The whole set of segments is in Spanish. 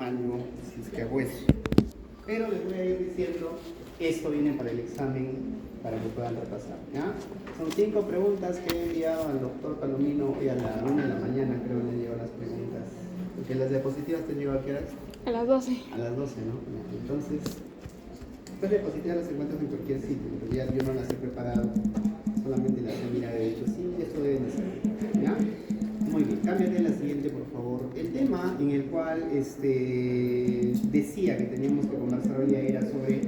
año, si es que hago eso. Pero les voy a ir diciendo, esto viene para el examen, para que puedan repasar, ¿ya? Son 5 preguntas que he enviado al doctor Palomino hoy a la 1 de la mañana, creo que le llegó las preguntas. Porque las diapositivas te llegó a qué horas? A las 12. A las 12, ¿no? Entonces, estas diapositivas las encuentras en cualquier sitio, en realidad yo no las he preparado, solamente las he mirado y he dicho, sí, esto debe de ser, ¿ya? Muy bien, cámbiate a la siguiente, por favor. El tema en el cual decía que teníamos que conversar hoy día era sobre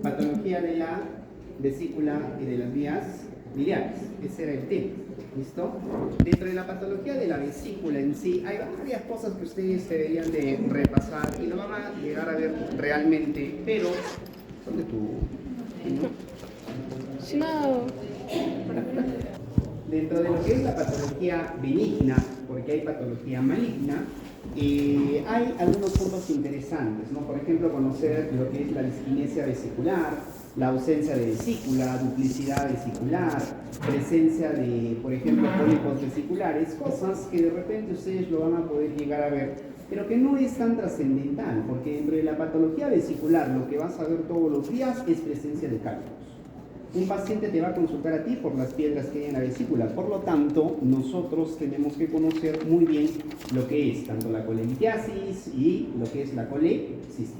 patología de la vesícula y de las vías biliares. Ese era el tema. ¿Listo? Dentro de la patología de la vesícula en sí, hay varias cosas que ustedes deberían de repasar y lo van a llegar a ver realmente, pero ¿dónde tu? ¿No? Si no, Dentro de lo que es la patología benigna, porque hay patología maligna, hay algunos puntos interesantes, ¿no? Por ejemplo, conocer lo que es la disquinesia vesicular, la ausencia de vesícula, duplicidad vesicular, presencia de, por ejemplo, pólipos vesiculares, cosas que de repente ustedes lo van a poder llegar a ver, pero que no es tan trascendental, porque dentro de la patología vesicular lo que vas a ver todos los días es presencia de cálculos. Un paciente te va a consultar a ti por las piedras que hay en la vesícula, por lo tanto, nosotros tenemos que conocer muy bien lo que es tanto la colelitiasis y lo que es la colecistitis,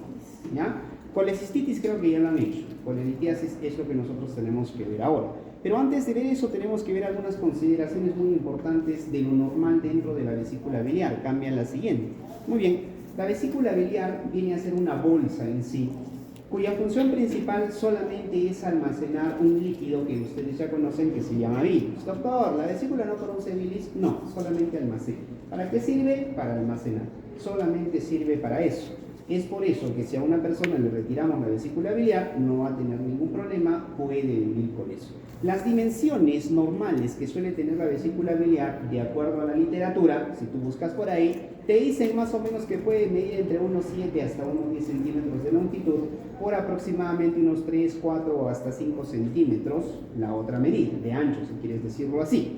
¿ya? Colecistitis creo que ya lo han hecho, colelitiasis es lo que nosotros tenemos que ver ahora. Pero antes de ver eso tenemos que ver algunas consideraciones muy importantes de lo normal dentro de la vesícula biliar. Cambia la siguiente. Muy bien, la vesícula biliar viene a ser una bolsa en sí, cuya función principal solamente es almacenar un líquido que ustedes ya conocen que se llama bilis. Doctor, ¿la vesícula no produce bilis? No, solamente almacena. ¿Para qué sirve? Para almacenar. Solamente sirve para eso. Es por eso que si a una persona le retiramos la vesícula biliar, no va a tener ningún problema, puede vivir con eso. Las dimensiones normales que suele tener la vesícula biliar, de acuerdo a la literatura, si tú buscas por ahí, te dicen más o menos que puede medir entre unos 7 hasta unos 10 centímetros de longitud por aproximadamente unos 3, 4 o hasta 5 centímetros, la otra medida, de ancho, si quieres decirlo así.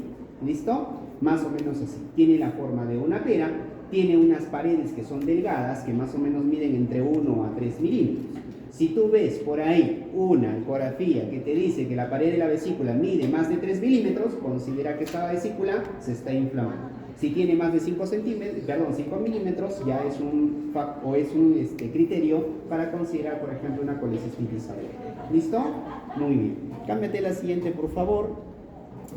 ¿Listo? Más o menos así. Tiene la forma de una pera, tiene unas paredes que son delgadas, que más o menos miden entre 1 a 3 milímetros. Si tú ves por ahí una ecografía que te dice que la pared de la vesícula mide más de 3 milímetros, considera que esta vesícula se está inflamando. Si tiene más de 5 milímetros, ya es un criterio para considerar, por ejemplo, una colecistitis severa. ¿Listo? Muy bien. Cámbiate la siguiente, por favor.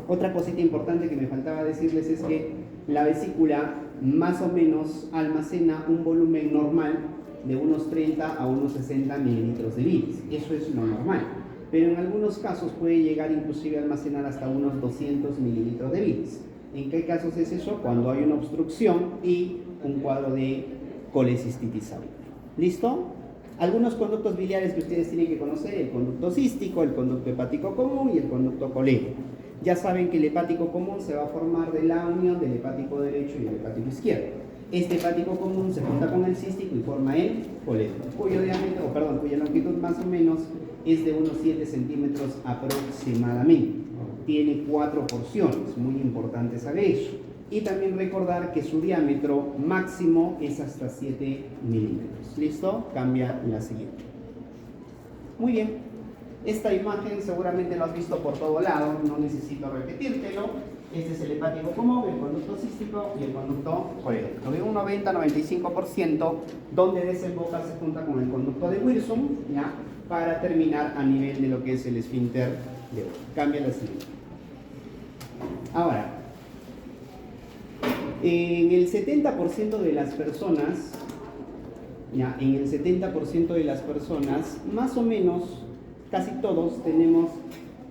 Otra cosita importante que me faltaba decirles es que la vesícula más o menos almacena un volumen normal de unos 30 a unos 60 mililitros de bilis. Eso es lo normal. Pero en algunos casos puede llegar inclusive a almacenar hasta unos 200 mililitros de bilis. ¿En qué casos es eso? Cuando hay una obstrucción y un cuadro de colecistitis severa. ¿Listo? Algunos conductos biliares que ustedes tienen que conocer: el conducto cístico, el conducto hepático común y el conducto colérico. Ya saben que el hepático común se va a formar de la unión del hepático derecho y el hepático izquierdo. Este hepático común se junta con el cístico y forma el colérico, cuya longitud más o menos es de unos 7 centímetros aproximadamente. Tiene 4 porciones, muy importante saber eso. Y también recordar que su diámetro máximo es hasta 7 milímetros. ¿Listo? Cambia la siguiente. Muy bien. Esta imagen seguramente lo has visto por todo lado, no necesito repetírtelo. Este es el hepático común, el conducto cístico y el conducto colérico. De un 90-95%, donde desemboca se junta con el conducto de Wilson, ¿ya? Para terminar a nivel de lo que es el esfínter de Oro. Cambia la siguiente. Ahora, en el 70% de las personas, más o menos, casi todos tenemos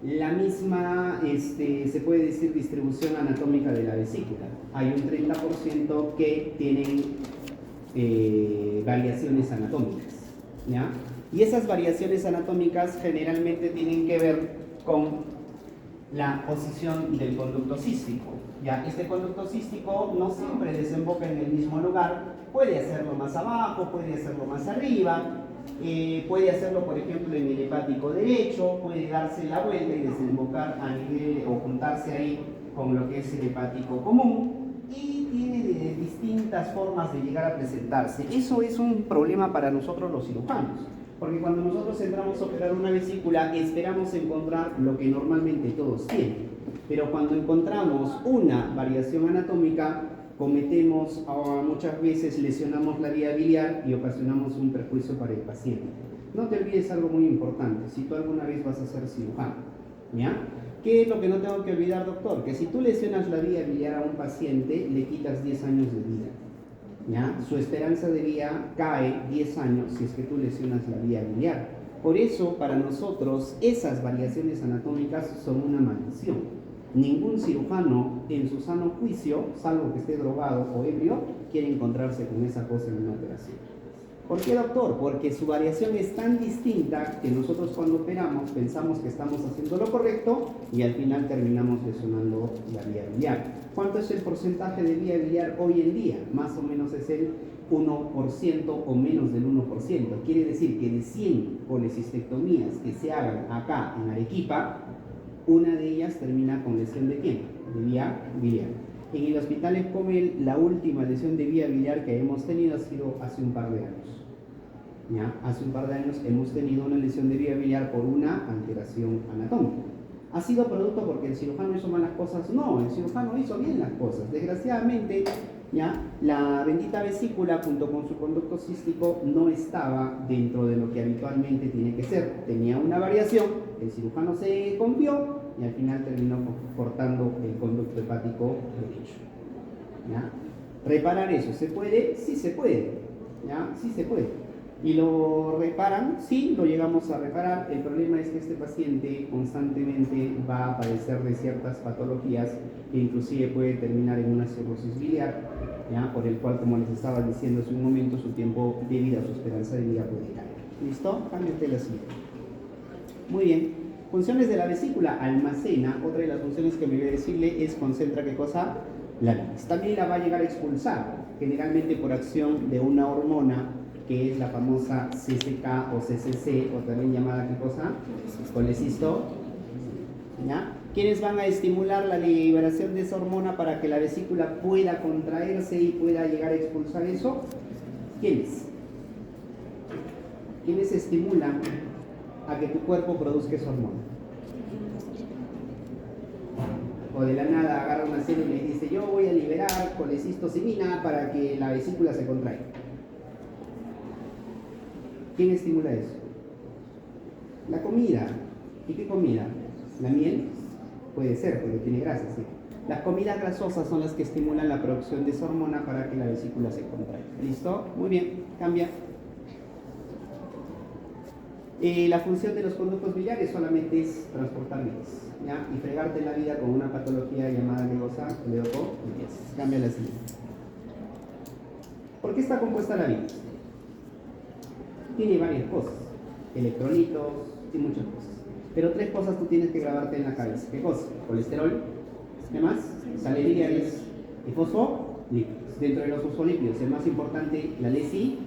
la misma, se puede decir, distribución anatómica de la vesícula. Hay un 30% que tienen variaciones anatómicas, ¿ya? Y esas variaciones anatómicas generalmente tienen que ver con la posición del conducto cístico. ¿Ya? Este conducto cístico no siempre desemboca en el mismo lugar, puede hacerlo más abajo, puede hacerlo más arriba, puede hacerlo, por ejemplo, en el hepático derecho, puede darse la vuelta y desembocar a nivel o juntarse ahí con lo que es el hepático común. y tiene distintas formas de llegar a presentarse. Eso es un problema para nosotros los cirujanos, porque cuando nosotros entramos a operar una vesícula esperamos encontrar lo que normalmente todos tienen, pero cuando encontramos una variación anatómica cometemos muchas veces, lesionamos la vía biliar y ocasionamos un perjuicio para el paciente. No te olvides algo muy importante, si tú alguna vez vas a ser cirujano, ¿ya? ¿Qué es lo que no tengo que olvidar, doctor? Que si tú lesionas la vía biliar a un paciente, le quitas 10 años de vida, ¿ya? Su esperanza de vida cae 10 años si es que tú lesionas la vía biliar. Por eso, para nosotros, esas variaciones anatómicas son una maldición. Ningún cirujano en su sano juicio, salvo que esté drogado o ebrio, quiere encontrarse con esa cosa en una operación. ¿Por qué, doctor? Porque su variación es tan distinta que nosotros cuando operamos pensamos que estamos haciendo lo correcto y al final terminamos lesionando la vía biliar. ¿Cuánto es el porcentaje de vía biliar hoy en día? Más o menos es el 1% o menos del 1%. Quiere decir que de 100 colecistectomías que se hagan acá en Arequipa, una de ellas termina con lesión de ¿quién? De vía biliar. En el hospital Escomel, la última lesión de vía biliar que hemos tenido ha sido hace un par de años. ¿Ya? Hace un par de años hemos tenido una lesión de vía biliar por una alteración anatómica. ¿Ha sido producto porque el cirujano hizo malas cosas? No, el cirujano hizo bien las cosas. Desgraciadamente, ¿ya? La bendita vesícula junto con su conducto cístico no estaba dentro de lo que habitualmente tiene que ser. Tenía una variación, el cirujano se confió y al final terminó cortando el conducto hepático derecho. ¿Ya? ¿Reparar eso se puede? Sí se puede. ¿Ya? Sí se puede. ¿Y lo reparan? Sí, lo llegamos a reparar. El problema es que este paciente constantemente va a padecer de ciertas patologías que inclusive puede terminar en una cirrosis biliar, ¿ya? Por el cual, como les estaba diciendo hace un momento, su tiempo de vida, su esperanza de vida puede caer. ¿Listo? Cámbiate la siguiente. Muy bien. Funciones de la vesícula: almacena. Otra de las funciones que me voy a decirle es concentra, ¿qué cosa? La bilis. También la va a llegar a expulsar, generalmente por acción de una hormona que es la famosa CCK o CCC, o también llamada ¿qué cosa? Colecisto. ¿Ya? ¿Quiénes van a estimular la liberación de esa hormona para que la vesícula pueda contraerse y pueda llegar a expulsar eso? ¿Quiénes? ¿Quiénes estimulan a que tu cuerpo produzca esa hormona? O de la nada agarra una célula y dice: yo voy a liberar colecistocimina para que la vesícula se contraiga. ¿Quién estimula eso? La comida. ¿Y qué comida? ¿La miel? Puede ser, porque tiene grasa, sí. Las comidas grasosas son las que estimulan la producción de esa hormona para que la vesícula se contraiga. ¿Listo? Muy bien, cambia. La función de los conductos biliares solamente es transportar bilis, ¿ya? Y fregarte la vida con una patología llamada leucopliesis. Cambia la siguiente. ¿Por qué está compuesta la bilis? Tiene varias cosas, electrolitos y muchas cosas. Pero 3 cosas tú tienes que grabarte en la cabeza. ¿Qué cosa? Colesterol, ¿qué más? Sales biliares y fosfolípidos. Dentro de los fosfolípidos, el más importante, la lesi.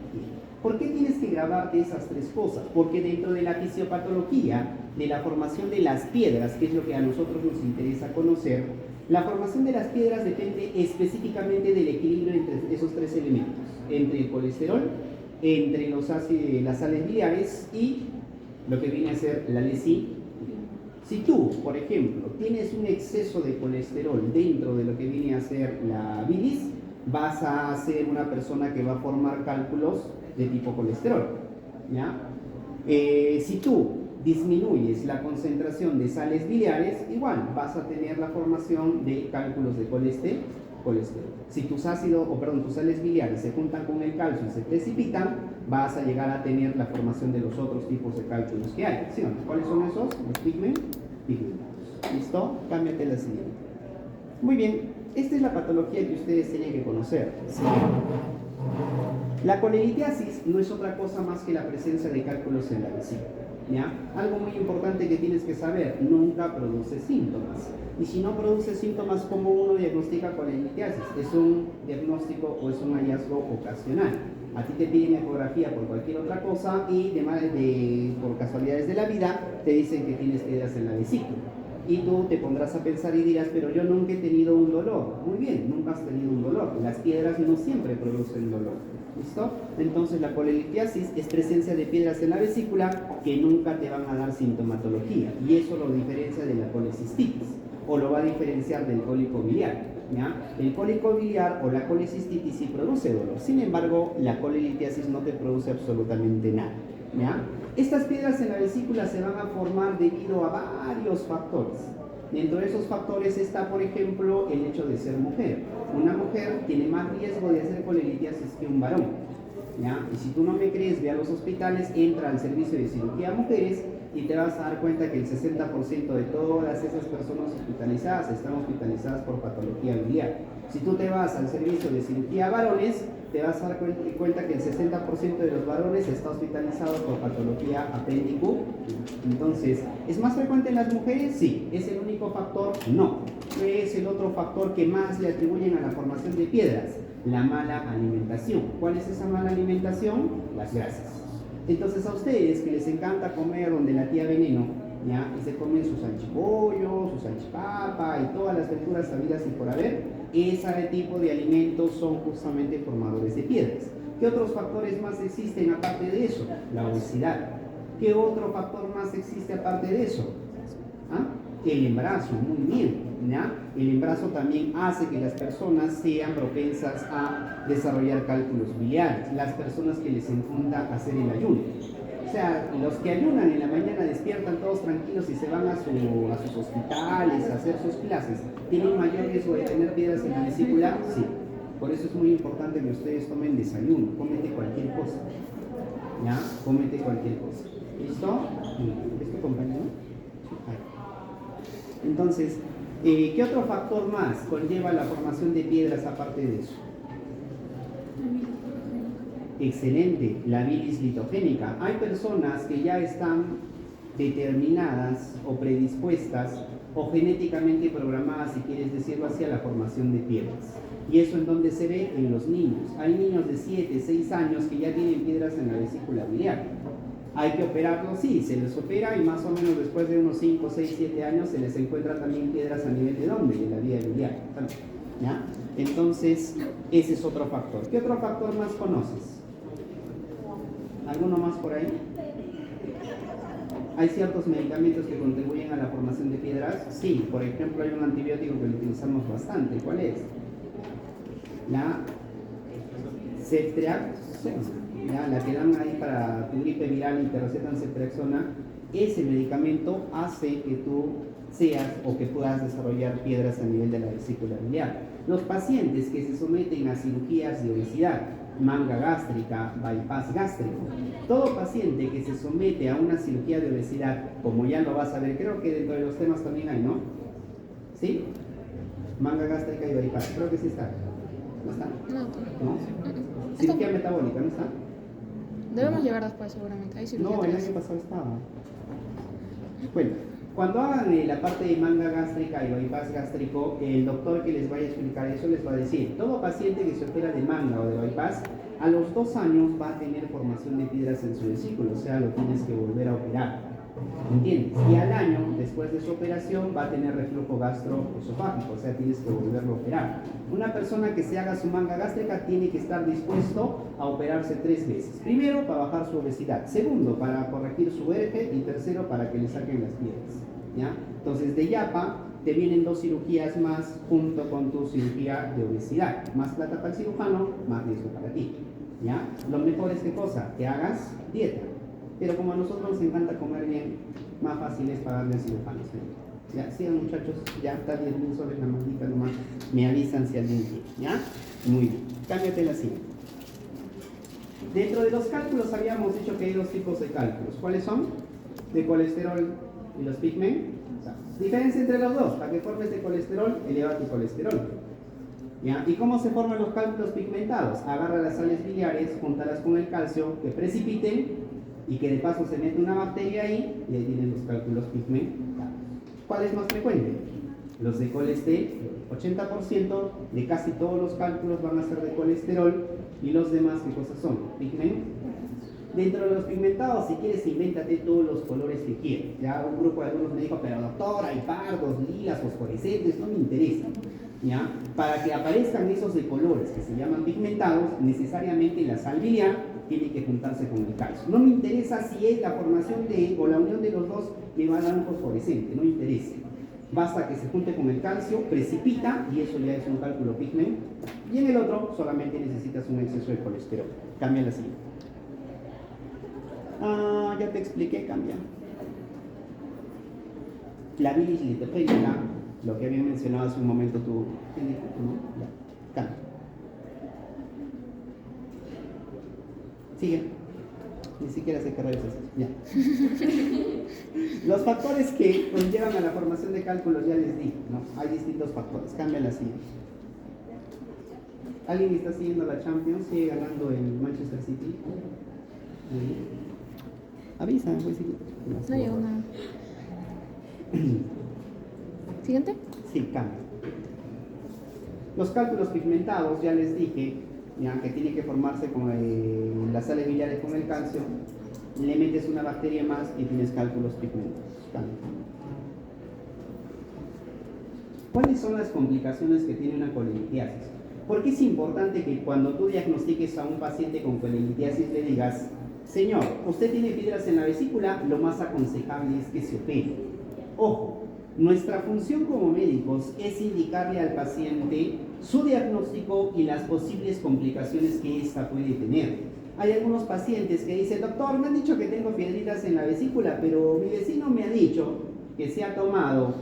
¿Por qué tienes que grabarte esas 3 cosas? Porque dentro de la fisiopatología, de la formación de las piedras, que es lo que a nosotros nos interesa conocer, la formación de las piedras depende específicamente del equilibrio entre esos 3 elementos, entre el colesterol, entre las sales biliares y lo que viene a ser la lesi. Si tú, por ejemplo, tienes un exceso de colesterol dentro de lo que viene a ser la bilis, vas a ser una persona que va a formar cálculos de tipo colesterol, ¿ya? Si tú disminuyes la concentración de sales biliares, igual vas a tener la formación de cálculos de colesterol. Si tus sales biliares se juntan con el calcio y se precipitan, vas a llegar a tener la formación de los otros tipos de cálculos que hay. ¿Sí o no? ¿Cuáles son esos? Los pigmentados. ¿Listo? Cámbiate la siguiente. Muy bien, esta es la patología que ustedes tienen que conocer. ¿Sí? La colelitiasis no es otra cosa más que la presencia de cálculos en la vesícula, ¿ya? Algo muy importante que tienes que saber: nunca produce síntomas. Y si no produce síntomas, ¿cómo uno diagnostica colelitiasis? ¿Es un diagnóstico o es un hallazgo ocasional? A ti te piden ecografía por cualquier otra cosa y por casualidades de la vida te dicen que tienes piedras en la vesícula. Y tú te pondrás a pensar y dirás, pero yo nunca he tenido un dolor. Muy bien, nunca has tenido un dolor. Las piedras no siempre producen dolor. ¿Listo? Entonces la colelitiasis es presencia de piedras en la vesícula que nunca te van a dar sintomatología. Y eso lo diferencia de la colecistitis, o lo va a diferenciar del cólico biliar. ¿Ya? El cólico biliar o la colecistitis sí produce dolor. Sin embargo, la colelitiasis no te produce absolutamente nada. ¿Ya? Estas piedras en la vesícula se van a formar debido a varios factores. Dentro de esos factores está, por ejemplo, el hecho de ser mujer. Una mujer tiene más riesgo de hacer colelitiasis que un varón. ¿Ya? Y si tú no me crees, ve a los hospitales, entra al servicio de cirugía a mujeres y te vas a dar cuenta que el 60% de todas esas personas hospitalizadas están hospitalizadas por patología biliar. Si tú te vas al servicio de cirugía a varones, te vas a dar cuenta que el 60% de los varones está hospitalizado por patología apéndico. Entonces, ¿es más frecuente en las mujeres? Sí. ¿Es el único factor? No. ¿Qué es el otro factor que más le atribuyen a la formación de piedras? La mala alimentación. ¿Cuál es esa mala alimentación? Las grasas. Entonces a ustedes que les encanta comer donde la tía veneno, ¿ya? Y se comen su salchipollo, su salchipapa y todas las verduras sabidas y por haber, ese tipo de alimentos son justamente formadores de piedras. ¿Qué otros factores más existen aparte de eso? La obesidad. ¿Qué otro factor más existe aparte de eso? ¿Ah? El embarazo, muy bien. ¿Ya? El embarazo también hace que las personas sean propensas a desarrollar cálculos biliares, las personas que les encanta hacer el ayuno. O sea, los que ayunan en la mañana despiertan todos tranquilos y se van a sus hospitales a hacer sus clases, ¿tienen mayor riesgo de tener piedras en la vesícula? Sí. Por eso es muy importante que ustedes tomen desayuno, cómete cualquier cosa. ¿Ya? Cómete cualquier cosa. ¿Listo? ¿Es tu compañero? Entonces, ¿qué otro factor más conlleva la formación de piedras aparte de eso? Excelente, la bilis litogénica. Hay personas que ya están determinadas o predispuestas o genéticamente programadas, si quieres decirlo así, a la formación de piedras. ¿Y eso en dónde se ve? En los niños. Hay niños de 7, 6 años que ya tienen piedras en la vesícula biliar. ¿Hay que operarlos? Sí, se les opera y más o menos después de unos 5, 6, 7 años se les encuentra también piedras a nivel de dónde, de la vía biliar. ¿Ya? Entonces, ese es otro factor. ¿Qué otro factor más conoces? ¿Alguno más por ahí? ¿Hay ciertos medicamentos que contribuyen a la formación de piedras? Sí, por ejemplo, hay un antibiótico que lo utilizamos bastante. ¿Cuál es? La ceftriaxona. ¿Ya? La que dan ahí para tu gripe viral y te recetan ceftriaxona. Ese medicamento hace que tú seas o que puedas desarrollar piedras a nivel de la vesícula biliar. Los pacientes que se someten a cirugías de obesidad, manga gástrica, bypass gástrico, todo paciente que se somete a una cirugía de obesidad, como ya lo vas a ver, creo que dentro de los temas también hay, ¿no? ¿Sí? Manga gástrica y bypass, creo que sí está. ¿No está? ¿No? Cirugía metabólica, ¿no está? Debemos llegar después seguramente. Hay cirugía No, el atrás. año pasado estaba. Bueno, cuando hagan la parte de manga gástrica y bypass gástrico, el doctor que les vaya a explicar eso les va a decir, todo paciente que se opera de manga o de bypass, a los 2 años va a tener formación de piedras en su vesícula, o sea, lo tienes que volver a operar. ¿Entiendes? Y al año, después de su operación, va a tener reflujo gastroesofágico, o sea, tienes que volverlo a operar. Una persona que se haga su manga gástrica tiene que estar dispuesto a operarse 3 veces. Primero, para bajar su obesidad. Segundo, para corregir su eje. Y tercero, para que le saquen las piedras. ¿Ya? Entonces, de Yapa te vienen 2 cirugías más junto con tu cirugía de obesidad. Más plata para el cirujano, más riesgo para ti. ¿Ya? Lo mejor es, ¿qué cosa? Que hagas dieta. Pero como a nosotros nos encanta comer bien, más fácil es pagarle al cirujano. Ya, sigan muchachos, ya está 10.000 soles la maldita nomás. Me avisan si alguien quiere, ¿ya? Muy bien, cámbiate la siguiente. Dentro de los cálculos habíamos dicho que hay 2 tipos de cálculos. ¿Cuáles son? De colesterol y los pigmentos. Diferencia entre los dos, para que formes de colesterol, eleva tu colesterol. ¿Ya? ¿Y cómo se forman los cálculos pigmentados? Agarra las sales biliares, júntalas con el calcio, que precipiten y que de paso se mete una bacteria ahí y ahí tienen los cálculos pigmentados. ¿Cuál es más frecuente? Los de colesterol. 80% de casi todos los cálculos van a ser de colesterol y los demás, ¿qué cosas son? Pigmentados. Dentro de los pigmentados, si quieres, invéntate todos los colores que quieras. Ya un grupo de algunos me dijo, pero doctor, hay pardos, lilas, fosforescentes, no me interesa. ¿Ya? Para que aparezcan esos de colores que se llaman pigmentados, necesariamente la sal biliar tiene que juntarse con el calcio. No me interesa si es la formación de, o la unión de los dos me va a dar un fosforescente, no me interesa. Basta que se junte con el calcio, precipita, y eso ya es un cálculo pigment. Y en el otro solamente necesitas un exceso de colesterol. Cambia la siguiente. Ya te expliqué, cambia. La bilis litopénica, lo que había mencionado hace un momento tú, ¿no? Ya, cambia. Sigue. Ni siquiera sé qué rayos es. Ya. Los factores que conllevan a la formación de cálculos ya les di, ¿no? Hay distintos factores. Cambia la siguiente. ¿Alguien está siguiendo la Champions? ¿Sigue ganando el Manchester City? Avisa, pues sí. No llegó nada. ¿Siguiente? Sí, cambia. Los cálculos pigmentados, ya les dije, ya, que tiene que formarse con las sales biliares con el calcio. Le metes una bacteria más y tienes cálculos pigmentados. Cambia. ¿Cuáles son las complicaciones que tiene una colelitiasis? Porque es importante que cuando tú diagnostiques a un paciente con colelitiasis le digas: señor, usted tiene piedras en la vesícula, lo más aconsejable es que se opere. Ojo, nuestra función como médicos es indicarle al paciente su diagnóstico y las posibles complicaciones que ésta puede tener. Hay algunos pacientes que dicen: doctor, me han dicho que tengo piedritas en la vesícula, pero mi vecino me ha dicho que se ha tomado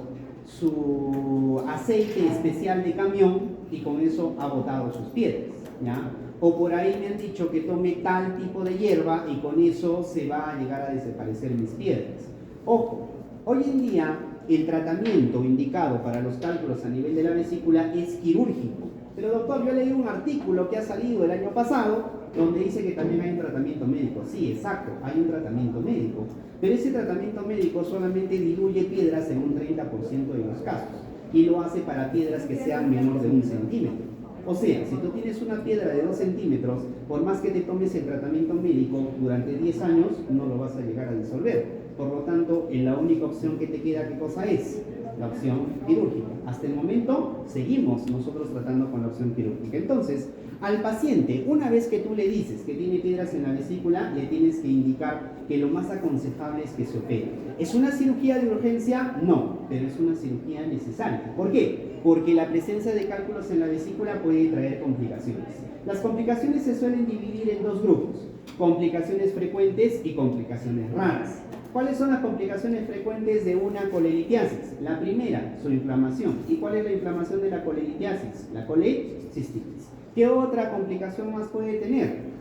su aceite especial de camión y con eso ha botado sus piedras, ¿ya? O por ahí me han dicho que tome tal tipo de hierba y con eso se va a llegar a desaparecer mis piedras. Ojo, hoy en día el tratamiento indicado para los cálculos a nivel de la vesícula es quirúrgico. Pero doctor, yo leí un artículo que ha salido el año pasado donde dice que también hay un tratamiento médico. Sí, exacto, hay un tratamiento médico. Pero ese tratamiento médico solamente diluye piedras en un 30% de los casos. Y lo hace para piedras que sean menor de 1 centímetro. O sea, si tú tienes una piedra de 2 centímetros, por más que te tomes el tratamiento médico durante 10 años, no lo vas a llegar a disolver. Por lo tanto, la única opción que te queda, ¿qué cosa es? La opción quirúrgica. Hasta el momento, seguimos nosotros tratando con la opción quirúrgica. Entonces, al paciente, una vez que tú le dices que tiene piedras en la vesícula, le tienes que indicar que lo más aconsejable es que se opere. ¿Es una cirugía de urgencia? No, pero es una cirugía necesaria. ¿Por qué? Porque la presencia de cálculos en la vesícula puede traer complicaciones. Las complicaciones se suelen dividir en dos grupos: complicaciones frecuentes y complicaciones raras. ¿Cuáles son las complicaciones frecuentes de una colelitiasis? La primera, su inflamación. ¿Y cuál es la inflamación de la colelitiasis? La colecistitis. ¿Qué otra complicación más puede tener?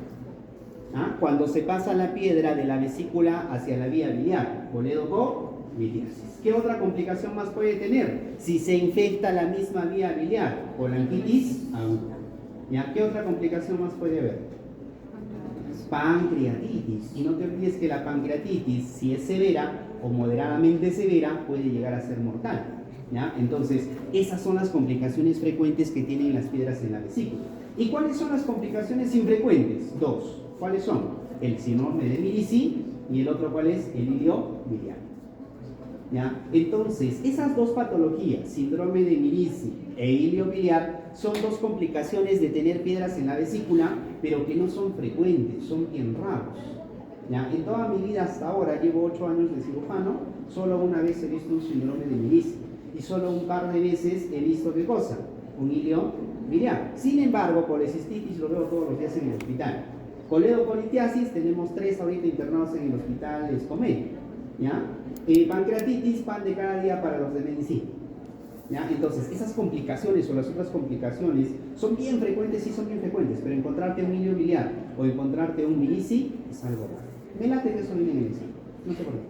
Cuando se pasa la piedra de la vesícula hacia la vía biliar, coledocolitis. ¿Qué otra complicación más puede tener? Si se infecta la misma vía biliar, colangitis aguda. ¿Ya? ¿Qué otra complicación más puede haber? Pancreatitis. Y no te olvides que la pancreatitis, si es severa o moderadamente severa, puede llegar a ser mortal. ¿Ya? Entonces, esas son las complicaciones frecuentes que tienen las piedras en la vesícula. ¿Y cuáles son las complicaciones infrecuentes? Dos. ¿Cuáles son? El síndrome de Mirici y el otro, ¿cuál es? El ilio biliar. ¿Ya? Entonces, esas dos patologías, síndrome de Mirici e ilio biliar, son dos complicaciones de tener piedras en la vesícula, pero que no son frecuentes, son bien raros. ¿Ya? En toda mi vida hasta ahora, llevo 8 años de cirujano, solo una vez he visto un síndrome de Mirici y solo un par de veces he visto, ¿qué cosa? Un ilio biliar. Sin embargo, colecistitis lo veo todos los días en el hospital. Coledocolitiasis, tenemos 3 ahorita internados en el hospital Escomet. ¿Ya? Pancreatitis, pan de cada día para los de medicina. ¿Ya? Entonces, esas complicaciones o las otras complicaciones son bien frecuentes, sí son bien frecuentes, pero encontrarte un ilio biliar o encontrarte un Mirici es algo raro. Me late que eso viene en el examen, no sé por qué.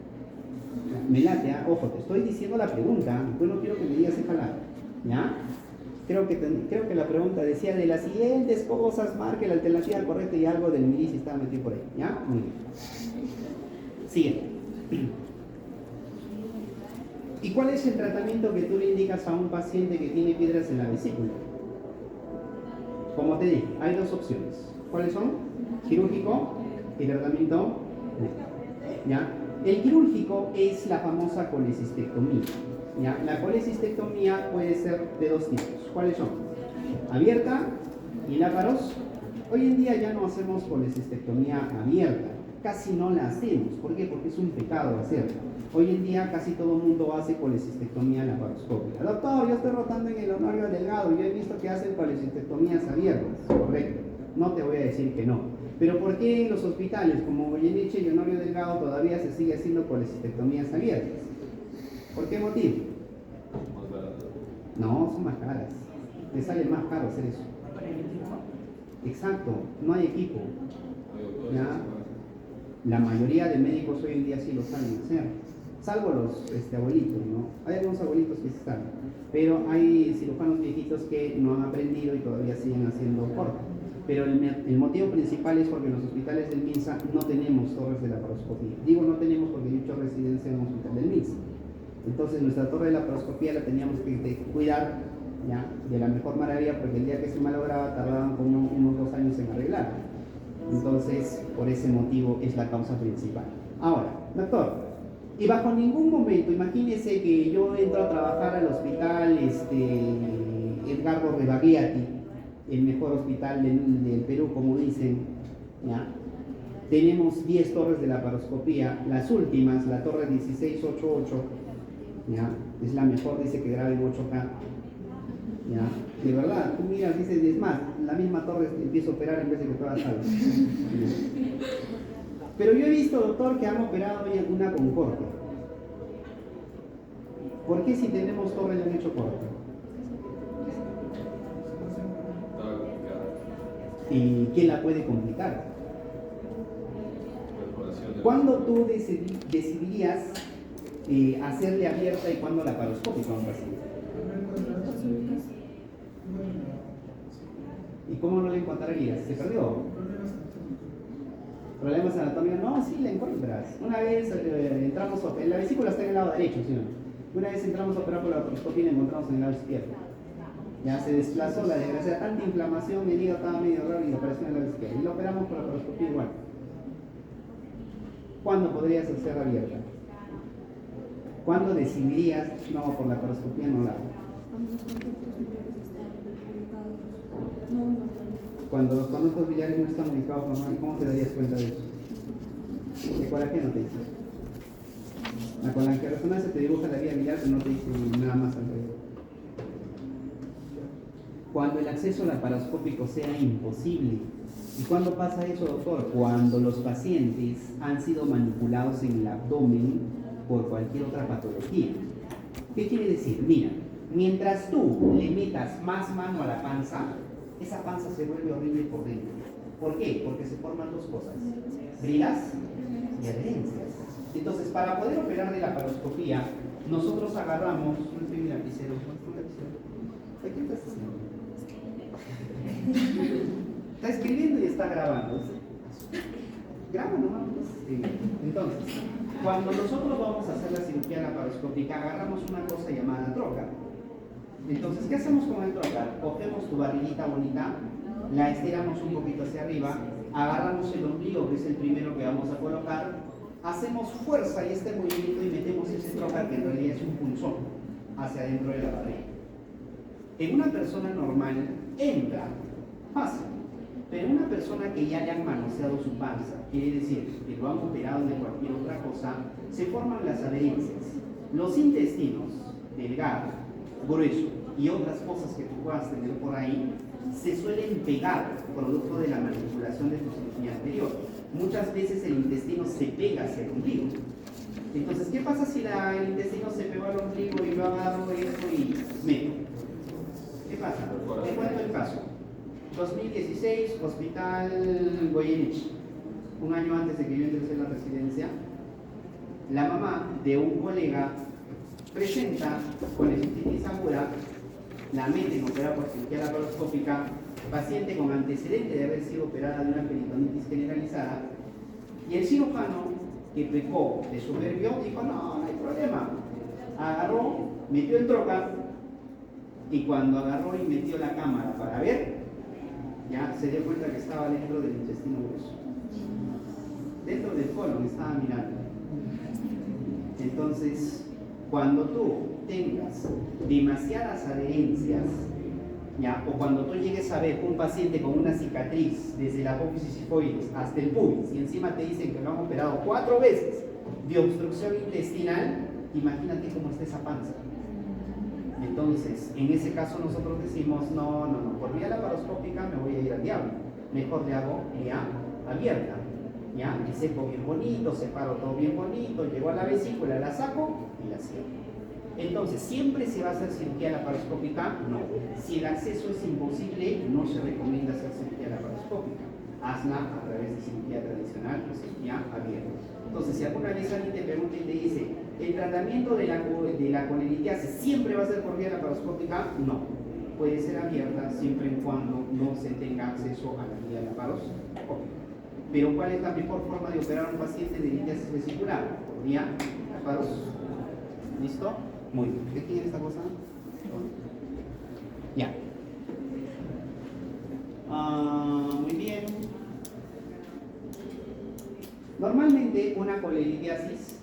Me late, ojo, te estoy diciendo la pregunta, pues no quiero que me digas jalada. ¿Ya? Creo que la pregunta decía: de las siguientes cosas, marque la alternativa correcta, y algo del Mirici estaba metido por ahí. ¿Ya? Muy bien. Siguiente. ¿Y cuál es el tratamiento que tú le indicas a un paciente que tiene piedras en la vesícula? Como te dije, hay dos opciones. ¿Cuáles son? Quirúrgico ¿El tratamiento? No. ¿Ya? El quirúrgico es la famosa colecistectomía. ¿Ya? La colecistectomía puede ser de dos tipos. ¿Cuáles son? Abierta y láparos. Hoy en día ya no hacemos colecistectomía abierta, casi no la hacemos. ¿Por qué? Porque es un pecado hacerla. Hoy en día casi todo el mundo hace colecistectomía laparoscópica. Doctor, yo estoy rotando en el Honorio Delgado y yo he visto que hacen colecistectomías abiertas. Correcto, no te voy a decir que no. Pero ¿por qué en los hospitales como Goyeneche y Honorio Delgado todavía se sigue haciendo colecistectomías abiertas? ¿Por qué motivo? No, son más caras. Le sale más caro hacer eso. Exacto, no hay equipo. ¿Ya? La mayoría de médicos hoy en día sí lo saben hacer, salvo los abuelitos, ¿no? Hay algunos abuelitos que están, pero hay cirujanos viejitos que no han aprendido y todavía siguen haciendo corte. Pero el motivo principal es porque en los hospitales del MINSA no tenemos torres de laparoscopía. Digo no tenemos porque yo he hecho residencia en un hospital del MINSA. Entonces nuestra torre de laparoscopía la teníamos que cuidar, ¿ya?, de la mejor maravilla, porque el día que se malograba tardaban como unos 2 años en arreglar. Entonces, por ese motivo es la causa principal. Ahora, doctor, y bajo ningún momento, imagínese que yo entro a trabajar al hospital Edgardo Rebagliati, el mejor hospital del Perú, como dicen, ¿ya? Tenemos 10 torres de laparoscopía, las últimas, la torre 1688, ¿ya?, es la mejor, dice que graba en 8K. ¿Ya? De verdad, tú miras, dices, es más, la misma torre empieza a operar en vez de que todas salgan. Pero yo he visto, doctor, que han operado hoy alguna con corte. ¿Por qué si tenemos torre le han hecho corte? ¿Y quién la puede complicar? ¿Cuándo tú decidirías hacerle abierta y cuándo laparoscópica a un paciente? ¿Y cómo no le encontrarías? ¿Se perdió? ¿Problemas anatómicos? No, sí, la encuentras. Una vez entramos a operar, la vesícula está en el lado derecho, ¿sí? Una vez entramos a operar por la laparoscopia y la encontramos en el lado izquierdo. Ya se desplazó la desgracia, tanta inflamación, el hígado estaba medio raro y apareció en el lado izquierdo. Y lo operamos por la laparoscopia igual. ¿Cuándo podrías hacer abierta? ¿Cuándo decidirías, no, por la laparoscopia no la hago? Cuando los conductos biliares no están ubicados normal, ¿cómo te darías cuenta de eso? ¿De colágeno te dice? La colangiorresonancia te dibuja la vía biliar, pero no te dice nada más alrededor. Cuando el acceso laparoscópico sea imposible. ¿Y cuándo pasa eso, doctor? Cuando los pacientes han sido manipulados en el abdomen por cualquier otra patología. ¿Qué quiere decir? Mira, mientras tú le metas más mano a la panza, esa panza se vuelve horrible por dentro. ¿Por qué? Porque se forman dos cosas: bridas y adherencias. Entonces, para poder operar de laparoscopía, nosotros agarramos un lapicero. ¿Qué estás haciendo? Está escribiendo y está grabando. Graba nomás. Entonces, cuando nosotros vamos a hacer la cirugía laparoscópica, agarramos una cosa llamada trocar. Entonces, ¿qué hacemos con el trocar? Cogemos tu barriguita bonita, la estiramos un poquito hacia arriba, agarramos el ombligo, que es el primero que vamos a colocar, hacemos fuerza y este movimiento y metemos ese trocar, que en realidad es un punzón, hacia adentro de la barriga. En una persona normal entra fácil, pero una persona que ya le han manoseado su panza, quiere decir que lo han operado de cualquier otra cosa, se forman las adherencias. Los intestinos delgados, grueso y otras cosas que tú puedas tener por ahí se suelen pegar producto de la manipulación de tu cirugía anterior. Muchas veces el intestino se pega hacia el ombligo. Entonces, ¿qué pasa si el intestino se pegó al ombligo y yo agarro esto y meto? ¿Qué pasa? Te cuento el caso. 2016, Hospital Goyeneche. Un año antes de que yo ingresé en la residencia, la mamá de un colega presenta colecistitis aguda, la meten operada por cirugía laparoscópica, paciente con antecedente de haber sido operada de una peritonitis generalizada, y el cirujano, que pecó de soberbio, dijo: no hay problema. Agarró, metió el trocar, y cuando agarró y metió la cámara para ver, ya se dio cuenta que estaba dentro del intestino grueso. diámetro del colon, estaba mirando. Entonces, cuando tú tengas demasiadas adherencias, ¿ya? O cuando tú llegues a ver un paciente con una cicatriz desde la apófisis sifoides hasta el pubis y encima te dicen que lo han operado 4 veces de obstrucción intestinal, imagínate cómo está esa panza. Entonces, en ese caso nosotros decimos, no, por vía laparoscópica me voy a ir al diablo, mejor le hago vía abierta, ¿ya? Me seco bien bonito, separo todo bien bonito, llego a la vesícula, la saco y la cierro. Entonces, ¿siempre se va a hacer cirugía laparoscópica? No. Si el acceso es imposible, no se recomienda hacer cirugía laparoscópica. Hazla a través de cirugía tradicional o cirugía abierta. Entonces, si alguna vez alguien te pregunta y te dice, ¿el tratamiento de la colelitiasis siempre va a ser por vía laparoscópica? No. Puede ser abierta siempre y cuando no se tenga acceso a la vía laparoscópica. Pero, ¿cuál es la mejor forma de operar a un paciente de litiasis vesicular? Por vía laparoscópica. ¿Listo? Muy bien. ¿Qué tiene esta cosa? Ya. Muy bien. Normalmente una colelitiasis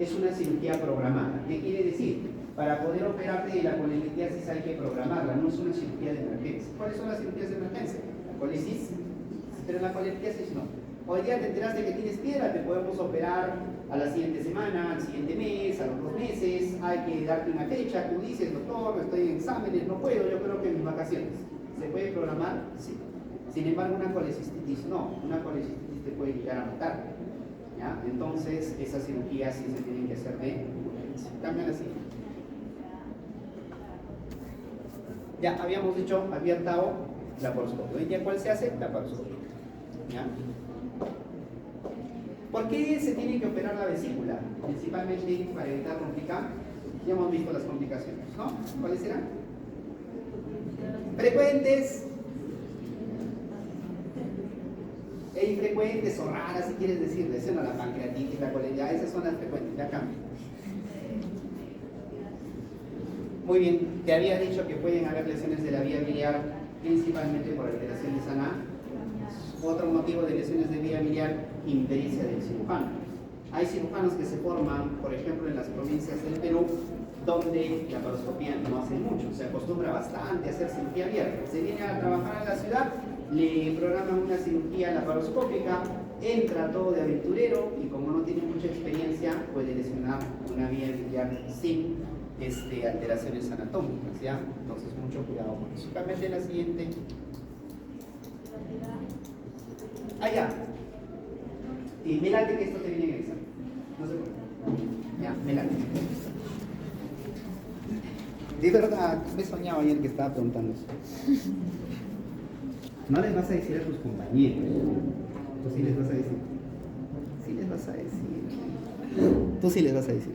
es una cirugía programada. ¿Qué quiere decir? Para poder operarte de la colelitiasis hay que programarla, no es una cirugía de emergencia. ¿Cuáles son las cirugías de emergencia? La colitis, pero la colelitiasis no. Hoy día te enteraste que tienes piedra, te podemos operar a la siguiente semana, al siguiente mes, a los 2 meses, hay que darte una fecha, tú dices, doctor, estoy en exámenes, no puedo, yo creo que en mis vacaciones. ¿Se puede programar? Sí. Sin embargo, una colecistitis no, una colecistitis te puede llegar a matar. ¿Ya? Entonces, esas cirugías sí se tienen que hacer de urgencia. Cambian así. Ya habíamos dicho abierta o laparoscopio. Hoy día, ¿cuál se hace? Laparoscopio. ¿Ya? ¿Por qué se tiene que operar la vesícula? Principalmente para evitar complicaciones. Ya hemos visto las complicaciones, ¿no? ¿Cuáles serán? Frecuentes e infrecuentes o raras, si quieres decir, lesión a la pancreatitis, la coleridad, esas son las frecuentes, ya cambian. Muy bien, te había dicho que pueden haber lesiones de la vía biliar, principalmente por alteraciones ANA. Otro motivo de lesiones de vía biliar, impericia del cirujano. Hay cirujanos que se forman, por ejemplo, en las provincias del Perú, donde la laparoscopía no hace mucho, se acostumbra bastante a hacer cirugía abierta. Se viene a trabajar en la ciudad, le programan una cirugía laparoscópica, entra todo de aventurero y como no tiene mucha experiencia, puede lesionar una vía biliar sin alteraciones anatómicas, ¿ya? Entonces, mucho cuidado con eso. Cámbiate la siguiente. Allá. Y mírate que esto te viene en el examen. No se preocupe. Ya, mírate. De verdad, me he soñado ayer que estaba preguntando eso. No les vas a decir a tus compañeros. Tú sí les vas a decir. Sí les vas a decir. Tú sí les vas a decir.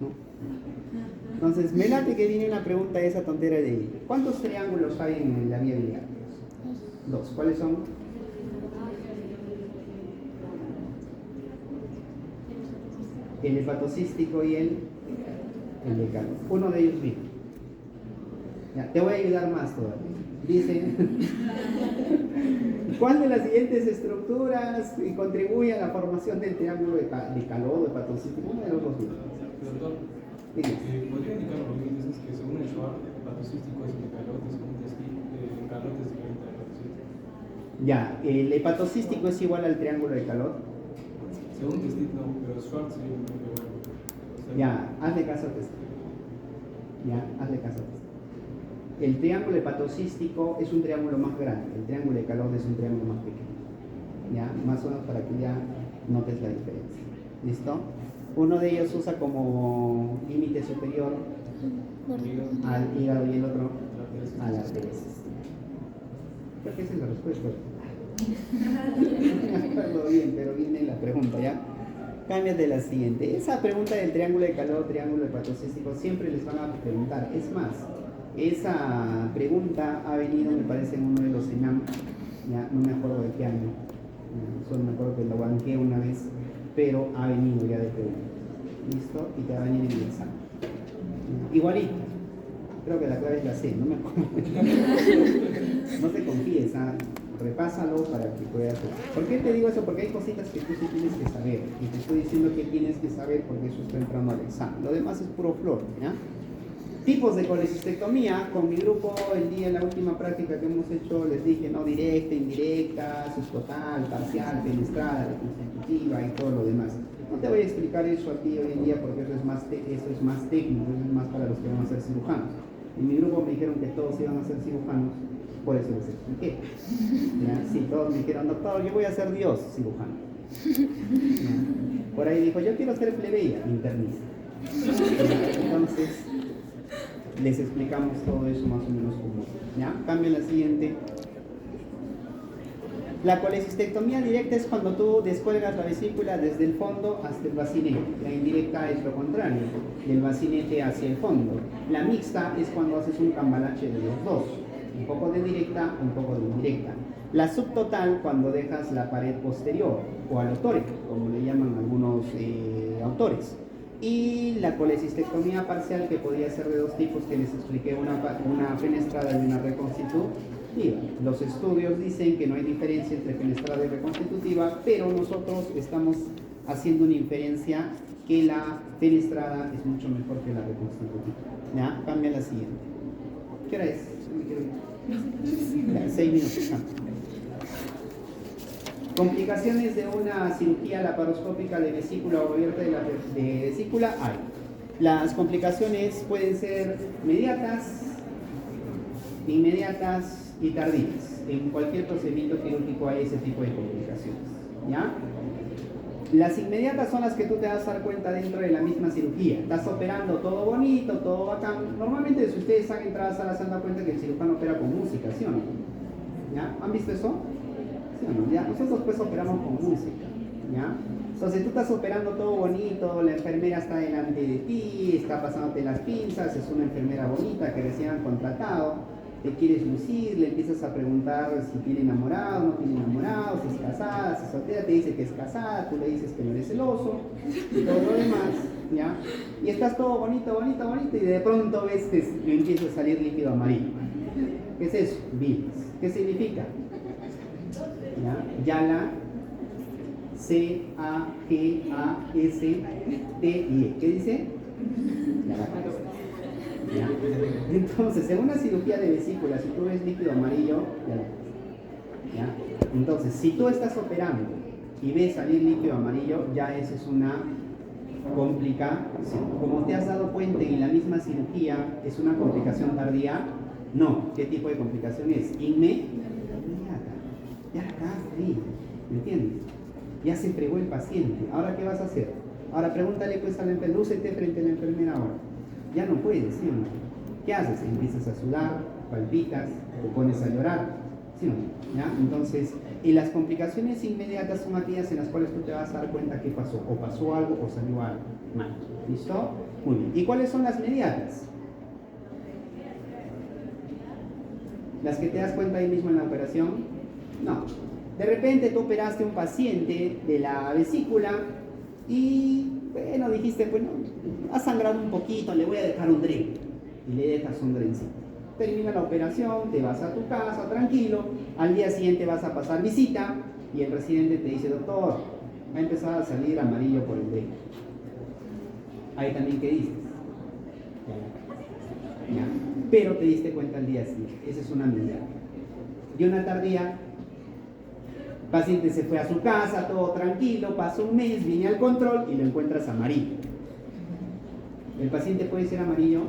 ¿No? Entonces, mírate que viene una pregunta esa tontera de ¿cuántos triángulos hay en la vía biliar? 2. ¿Cuáles son? El hepatocístico y el decano. Uno de ellos vive. Ya, te voy a ayudar más todavía. Dice, ¿cuál de las siguientes estructuras contribuye a la formación del triángulo de Calot o hepatocístico? Uno de los dos vive. Doctor, ¿podría indicar los índices que según el Schwartz, el hepatocístico es el Calot, es un el Calot es diferente al hepatocístico? Ya, el hepatocístico es igual al triángulo de Calot. Según Testit no, pero Schwartz sí, Ya, hazle caso a Testit. Ya, hazle caso a Testit. El triángulo hepatocístico es un triángulo más grande, el triángulo de Calot es un triángulo más pequeño. Ya, más o menos para que ya notes la diferencia. ¿Listo? Uno de ellos usa como límite superior al hígado y el otro a la arteria. Creo que esa es la respuesta. No me acuerdo bien, pero viene la pregunta, ¿ya? Cámbiate la siguiente. Esa pregunta del triángulo de Calot, triángulo hepatocístico, siempre les van a preguntar. Es más, esa pregunta ha venido, me parece, en uno de los ENAM, ya no me acuerdo de qué año, solo me acuerdo que lo banqué una vez, pero ha venido ya de pregunta. ¿Listo? Y te va a venir en el examen. Igualito. Creo que la clave es la C, no me acuerdo. No te confíes, repásalo para que puedas ver. ¿Por qué te digo eso? Porque hay cositas que tú sí tienes que saber, y te estoy diciendo que tienes que saber porque eso está entrando al examen. Lo demás es puro flor, ¿ya? Tipos de colecistectomía. Con mi grupo, en la última práctica que hemos hecho, les dije, no, directa, indirecta, subtotal, parcial, fenestrada, reconstitutiva y todo lo demás. No te voy a explicar eso aquí hoy en día porque eso es más técnico, eso es más para los que van a ser cirujanos. En mi grupo me dijeron que todos iban a ser cirujanos, por eso les expliqué. ¿Ya? Sí, todos me dijeron, doctor, yo voy a ser Dios cirujano. ¿Ya? Por ahí dijo, yo quiero ser plebeya, internista. Entonces, les explicamos todo eso más o menos como, ¿ya? Cambio la siguiente. La colecistectomía directa es cuando tú descuelgas la vesícula desde el fondo hasta el bacinete. La indirecta es lo contrario, del bacinete hacia el fondo. La mixta es cuando haces un cambalache de los dos, un poco de directa, un poco de indirecta. La subtotal cuando dejas la pared posterior, o alotórica, como le llaman algunos autores. Y la colecistectomía parcial, que podía ser de dos tipos, que les expliqué, una fenestrada y una reconstitutiva. Los estudios dicen que no hay diferencia entre fenestrada y reconstitutiva, pero nosotros estamos haciendo una inferencia que la fenestrada es mucho mejor que la reconstitutiva. ¿Ya? Cambia la siguiente. ¿Qué hora es? Ya, 6 minutos. Complicaciones de una cirugía laparoscópica de vesícula o abierta de vesícula hay. Las complicaciones pueden ser inmediatas y tardías. En cualquier procedimiento quirúrgico hay ese tipo de complicaciones, ¿ya? Las inmediatas son las que tú te vas a dar cuenta dentro de la misma cirugía. Estás operando todo bonito, todo bacán. Normalmente, si ustedes han entrado a sala, se han dado cuenta que el cirujano opera con música, ¿sí o no? ¿Ya? ¿Han visto eso? ¿Sí o no? ¿Ya? Nosotros pues operamos con música, ¿ya? Entonces tú estás operando todo bonito, la enfermera está delante de ti, está pasándote las pinzas, es una enfermera bonita que recién han contratado. Te quieres lucir, le empiezas a preguntar si tiene enamorado, no tiene enamorado, si es casada, si es soltera, te dice que es casada, tú le dices que no eres celoso, y todo lo demás, ¿ya? Y estás todo bonito, bonito, bonito, y de pronto ves que le empieza a salir líquido amarillo. ¿Qué es eso? Bilis. ¿Qué significa? ¿Ya? Yala, C-A-G-A-S-T-I. ¿Qué dice? Yala. ¿Ya? Entonces, en una cirugía de vesícula, si tú ves líquido amarillo, ¿ya? Entonces, si tú estás operando y ves salir líquido amarillo, ya esa es una complicación. Como te has dado cuenta en la misma cirugía, ¿es una complicación tardía? No. ¿Qué tipo de complicación es? Inmediata. Ya está ahí, ¿me entiendes? Ya se fregó el paciente. ¿Ahora qué vas a hacer? Ahora pregúntale pues a la enfermera, lúcete frente a la enfermera ahora. Ya no puedes, ¿sí o no? ¿Qué haces? Empiezas a sudar, palpitas, te pones a llorar, ¿sí o no? ¿Ya? Entonces, y las complicaciones inmediatas son aquellas en las cuales tú te vas a dar cuenta qué pasó, o pasó algo o salió algo mal. ¿Listo? Muy bien. ¿Y cuáles son las inmediatas? ¿Las que te das cuenta ahí mismo en la operación? No. De repente tú operaste a un paciente de la vesícula y, bueno, dijiste, bueno, ha sangrado un poquito, le voy a dejar un dren. Y le dejas un drencito. Termina la operación, te vas a tu casa tranquilo, al día siguiente vas a pasar visita y el residente te dice, doctor, va a empezar a salir amarillo por el dren. Ahí también, ¿qué dices? ¿Ya? Pero te diste cuenta al día siguiente. Esa es una medida. Y una tardía, el paciente se fue a su casa, todo tranquilo, pasó un mes, viene al control y lo encuentras amarillo. ¿El paciente puede ser amarillo?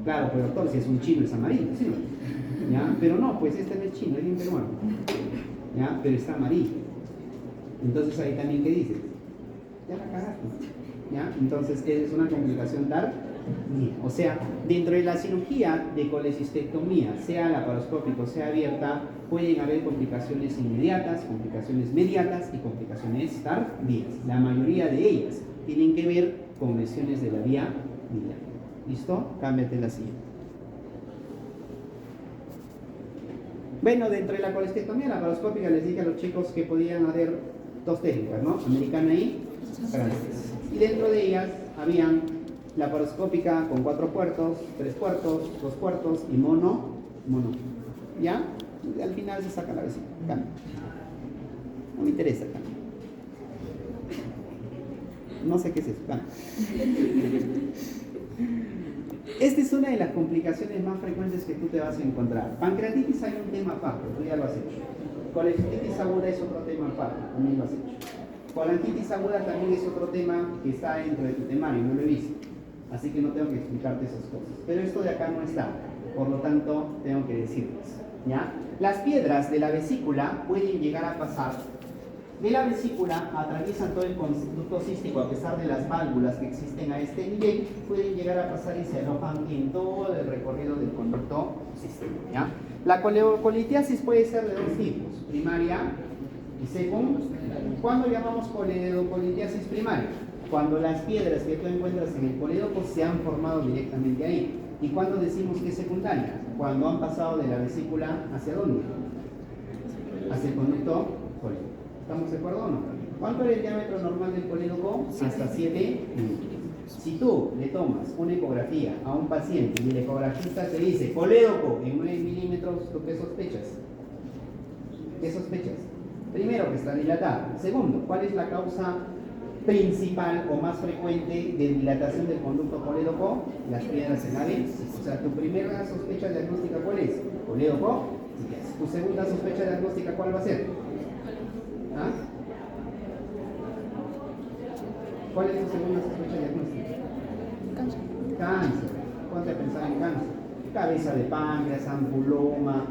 Claro, pues doctor, si es un chino es amarillo, ¿sí? ¿Ya? Pero no, pues este no es chino, es bien peruano. ¿Ya? Pero está amarillo. Entonces ahí también, ¿qué dices? Ya la cagaste. ¿Ya? Entonces es una complicación tardía. O sea, dentro de la cirugía de colecistectomía, sea laparoscópica o sea abierta, pueden haber complicaciones inmediatas, complicaciones mediatas y complicaciones tardías. La mayoría de ellas tienen que ver con lesiones de la vía biliar. ¿Listo? Cámbiate la siguiente. Bueno, dentro de la colecistectomía laparoscópica les dije a los chicos que podían haber dos técnicas, ¿no? Americana y francesa. Y dentro de ellas habían laparoscópica con 4 puertos, 3 puertos, 2 puertos y mono. ¿Ya? al final se saca la vesícula. Cambia. No me interesa, cambia. No sé qué es eso, cambia. Esta es una de las complicaciones más frecuentes que tú te vas a encontrar. Pancreatitis hay un tema aparte, tú ya lo has hecho. Colegitis aguda es otro tema aparte, también lo has hecho. Colangitis aguda también es otro tema que está dentro de tu temario, no lo he visto. Así que no tengo que explicarte esas cosas. Pero esto de acá no está, por lo tanto tengo que decirles, ¿ya? Las piedras de la vesícula pueden llegar a pasar de la vesícula, atraviesan todo el conducto cístico a pesar de las válvulas que existen a este nivel, pueden llegar a pasar y se alojan en todo el recorrido del conducto cístico, ¿ya? La coleocolitiasis puede ser de dos tipos, primaria y secundaria. ¿Cuándo llamamos coleocolitiasis primaria? Cuando las piedras que tú encuentras en el colédoco se han formado directamente ahí. ¿Y cuándo decimos que es secundaria? Cuando han pasado de la vesícula ¿hacia dónde? Hacia el conducto colédoco. ¿Estamos de acuerdo o no? ¿Cuánto es el diámetro normal del colédoco? Hasta 7 milímetros. Si tú le tomas una ecografía a un paciente y el ecografista te dice colédoco en 9 milímetros, ¿tú qué sospechas? ¿Qué sospechas? Primero, que está dilatado. Segundo, ¿cuál es la causa principal o más frecuente de dilatación del conducto colédoco? Las piedras en la vena. O sea, tu primera sospecha diagnóstica, ¿cuál es? Colédoco. Tu segunda sospecha diagnóstica, ¿cuál va a ser? ¿Ah? ¿Cuál es tu segunda sospecha diagnóstica? Cáncer. Cáncer. Ponte a pensar en cáncer. Cabeza de páncreas, ampuloma,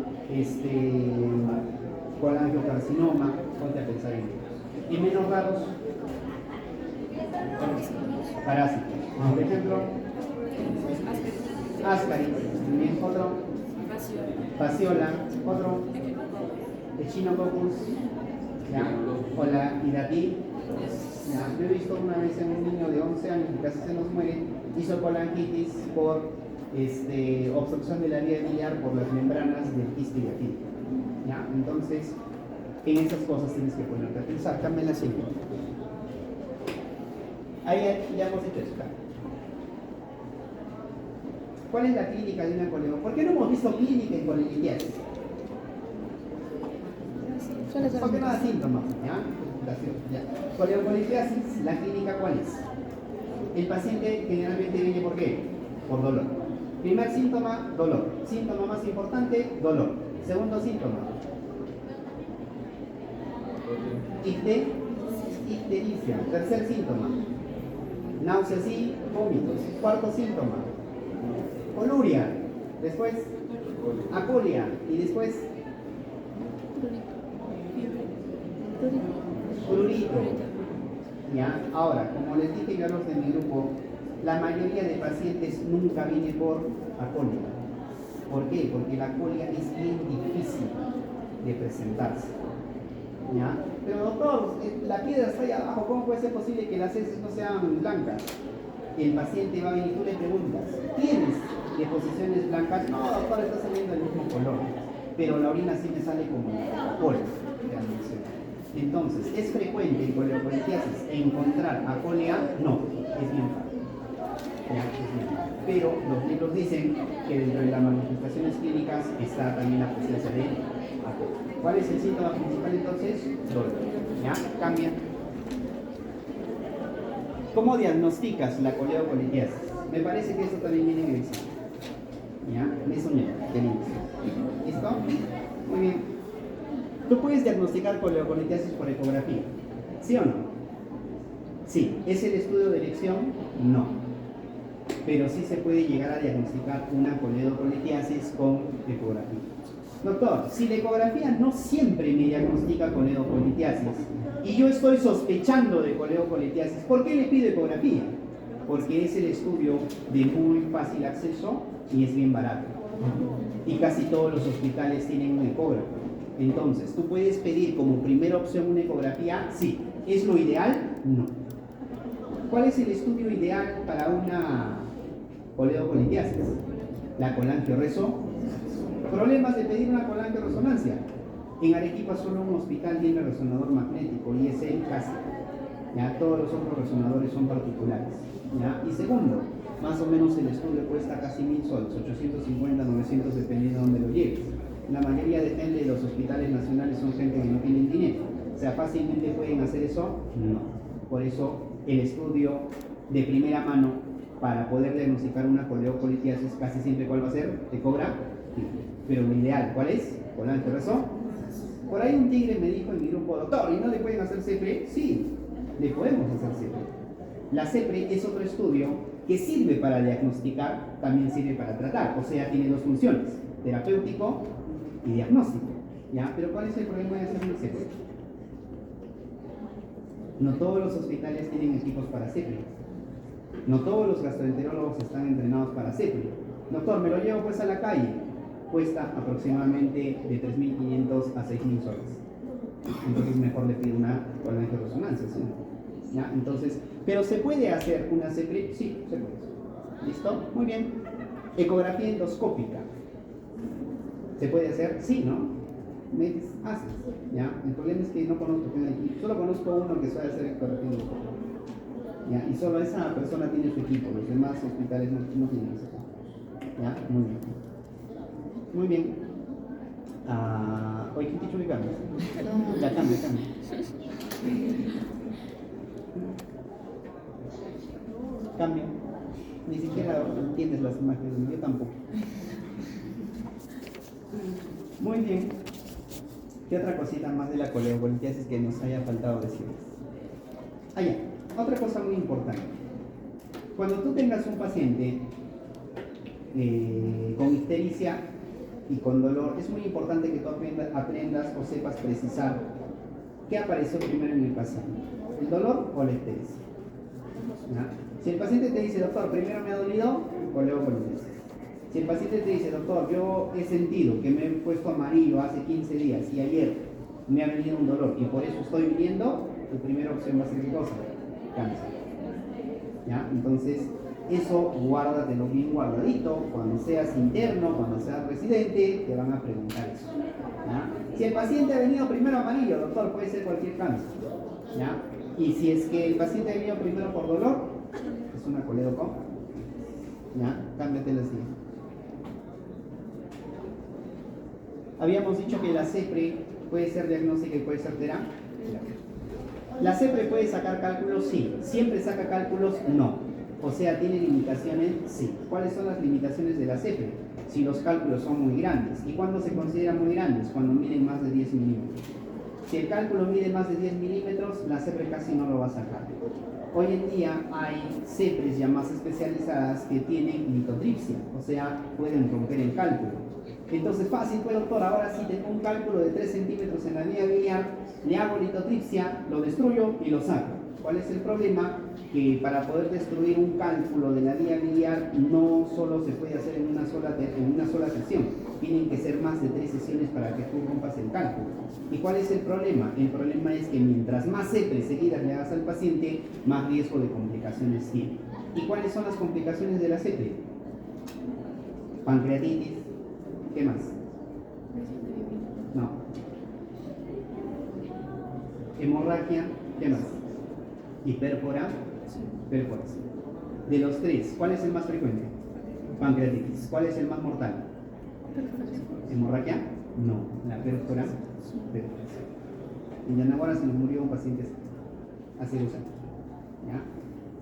colangiocarcinoma. Ponte a pensar en ellos. Y menos raros, parásitos. Por ejemplo, ascaris, también otro, fasciola, otro, echinococcus, ¿ya? O la hidatí. ¿Ya? Yo he visto una vez en un niño de 11 años que casi se nos muere, hizo colangitis por obstrucción de la vía biliar por las membranas del quiste hidatídico. ¿Ya? Entonces, en esas cosas tienes que ponerte a pensar. Cambia la siguiente. Ahí ya hemos hecho eso. ¿Cuál es la clínica de una coleocolitiasis? ¿Por qué no hemos visto clínica en coleocolitiasis? Suele ser. Porque no da síntomas, ¿ya? Coleocolitiasis, ¿la clínica cuál es? El paciente generalmente viene ¿por qué? Por dolor. Primer síntoma, dolor. Síntoma más importante, dolor. Segundo síntoma, ictericia. Tercer síntoma, náuseas y vómitos. Cuarto síntoma, coluria. Después, acuria. Y después, prurito. ¿Ya? Ahora, como les dije yo a los de mi grupo, la mayoría de pacientes nunca viene por acolia. ¿Por qué? Porque la acolia es bien difícil de presentarse. ¿Ya? Pero doctor, la piedra está ahí abajo, ¿cómo puede ser posible que las heces no sean blancas? El paciente va a venir y tú le preguntas, ¿tienes deposiciones blancas? No, doctor, está saliendo del mismo color, pero la orina sí me sale como Coca-Cola. Entonces, ¿es frecuente en coleocolitiasis encontrar acolia? No, es bien raro. Pero los libros dicen que dentro de las manifestaciones clínicas está también la presencia de acolia. ¿Cuál es el síntoma principal entonces? Dolor. ¿Ya? Cambia. ¿Cómo diagnosticas la coleocolitiasis? Me parece que esto también viene en el examen. ¿Ya? Eso mismo, ¿listo? Muy bien. ¿Tú puedes diagnosticar coleocolitiasis por ecografía? ¿Sí o no? Sí. ¿Es el estudio de elección? No. Pero sí se puede llegar a diagnosticar una coleocolitiasis con ecografía. Doctor, si la ecografía no siempre me diagnostica coleocolitiasis y yo estoy sospechando de coleocolitiasis, ¿por qué le pido ecografía? Porque es el estudio de muy fácil acceso y es bien barato. Y casi todos los hospitales tienen un ecógrafo. Entonces, ¿tú puedes pedir como primera opción una ecografía? Sí. ¿Es lo ideal? No. ¿Cuál es el estudio ideal para una coleocolitiasis? La colangioresonancia. Problemas de pedir una colangioresonancia. En Arequipa solo un hospital tiene resonador magnético y es el CASI. ¿Ya? Todos los otros resonadores son particulares. ¿Ya? Y segundo, más o menos el estudio cuesta casi 1000 soles, 850, 900 dependiendo de dónde lo lleves. La mayoría de gente de los hospitales nacionales son gente que no tienen dinero. O sea, ¿fácilmente pueden hacer eso? No. Por eso el estudio de primera mano para poder diagnosticar una coleocolitiasis casi siempre ¿cuál va a ser? ¿Te cobra? Sí. Pero lo ideal, ¿cuál es? ¿Cuál es razón? Por ahí un tigre me dijo en mi grupo, doctor, ¿y no le pueden hacer CEPRE? Sí, le podemos hacer CEPRE. La CEPRE es otro estudio que sirve para diagnosticar, también sirve para tratar. O sea, tiene dos funciones, terapéutico y diagnóstico. ¿Ya? Pero ¿cuál es el problema de hacer una CEPRE? No todos los hospitales tienen equipos para CEPRE. No todos los gastroenterólogos están entrenados para CEPRE. Doctor, me lo llevo pues a la calle. Cuesta aproximadamente de 3.500 a 6.000 soles. Entonces mejor le pido una orden de resonancia, ¿sí? ¿Ya? Entonces, ¿pero se puede hacer una CEPRE? Sí, se puede. ¿Listo? Muy bien. Ecografía endoscópica. ¿Se puede hacer? Sí, ¿no? Haces, ¿ya? El problema es que no conozco quién hay aquí. Solo conozco uno que sabe hacer ecografía endoscópica. ¿Ya? Y solo esa persona tiene su equipo. Los demás hospitales no tienen ese equipo. ¿Ya? Muy bien. Muy bien. Oye, ¿qué te he dicho que cambias? Ya cambia. Cambia. Ni siquiera entiendes las imágenes, yo tampoco. Muy bien. ¿Qué otra cosita más de la coleocolitiasis que nos haya faltado decirles? Ya. Otra cosa muy importante. Cuando tú tengas un paciente con ictericia y con dolor, es muy importante que tú aprendas o sepas precisar qué apareció primero en el paciente, el dolor o la ictericia. ¿Ya? Si el paciente te dice, doctor, primero me ha dolido, coleocolitiasis. Si el paciente te dice, doctor, yo he sentido que me he puesto amarillo hace 15 días y ayer me ha venido un dolor y por eso estoy viniendo, tu primera opción va a ser ¿qué cosa? Cáncer. ¿Ya? Entonces, eso guárdatelo bien guardadito. Cuando seas interno, cuando seas residente, te van a preguntar eso. ¿Ya? Si el paciente ha venido primero amarillo, doctor, puede ser cualquier cáncer. ¿Ya? Y si es que el paciente ha venido primero por dolor, es una coleoco. ¿Ya? Cámbiate la siguiente. Habíamos dicho que la CEPRE puede ser diagnóstica y puede ser terapia. ¿La CEPRE puede sacar cálculos? Sí. ¿Siempre saca cálculos? No. O sea, ¿tiene limitaciones? Sí. ¿Cuáles son las limitaciones de la CEPRE? Si los cálculos son muy grandes. ¿Y cuándo se consideran muy grandes? Cuando miden más de 10 milímetros. Si el cálculo mide más de 10 milímetros, la CEPRE casi no lo va a sacar. Hoy en día hay CEPRES ya más especializadas que tienen litotripsia, o sea, pueden romper el cálculo. Entonces, fácil, pues doctor, ahora sí tengo un cálculo de 3 centímetros en la vía biliar, le hago litotripsia, lo destruyo y lo saco. ¿Cuál es el problema? Que para poder destruir un cálculo de la vía biliar no solo se puede hacer en una sola sesión, tienen que ser más de 3 sesiones para que tú rompas el cálculo. ¿Y cuál es el problema? El problema es que mientras más CEPRE seguidas le hagas al paciente, más riesgo de complicaciones tiene. ¿Y cuáles son las complicaciones de la CEPRE? Pancreatitis. ¿Qué más? No. Hemorragia. ¿Qué más? Hiperpora. Perforación. De los tres, ¿cuál es el más frecuente? Pancreatitis. ¿Cuál es el más mortal? ¿Hemorragia? No. La perforación. En Yanaguara se nos murió un paciente hace 2 años. ¿Ya?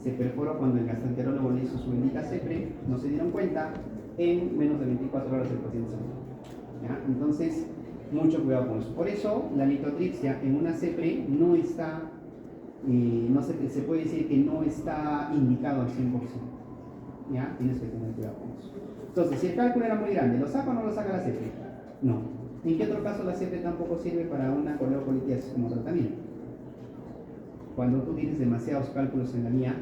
Se perforó cuando el gastroenterólogo le hizo su bendita CEPRE, no se dieron cuenta, en menos de 24 horas el paciente se murió. ¿Ya? Entonces, mucho cuidado con eso. Por eso, la litotripsia en una CEPRE no está, se puede decir que no está indicado al 100%. ¿Ya? Tienes que tener cuidado con eso. Entonces, si el cálculo era muy grande, ¿lo saca o no lo saca la CEPRE? No. ¿En qué otro caso la CEPRE tampoco sirve para una coleocolitiasis como tratamiento? Cuando tú tienes demasiados cálculos en la mía,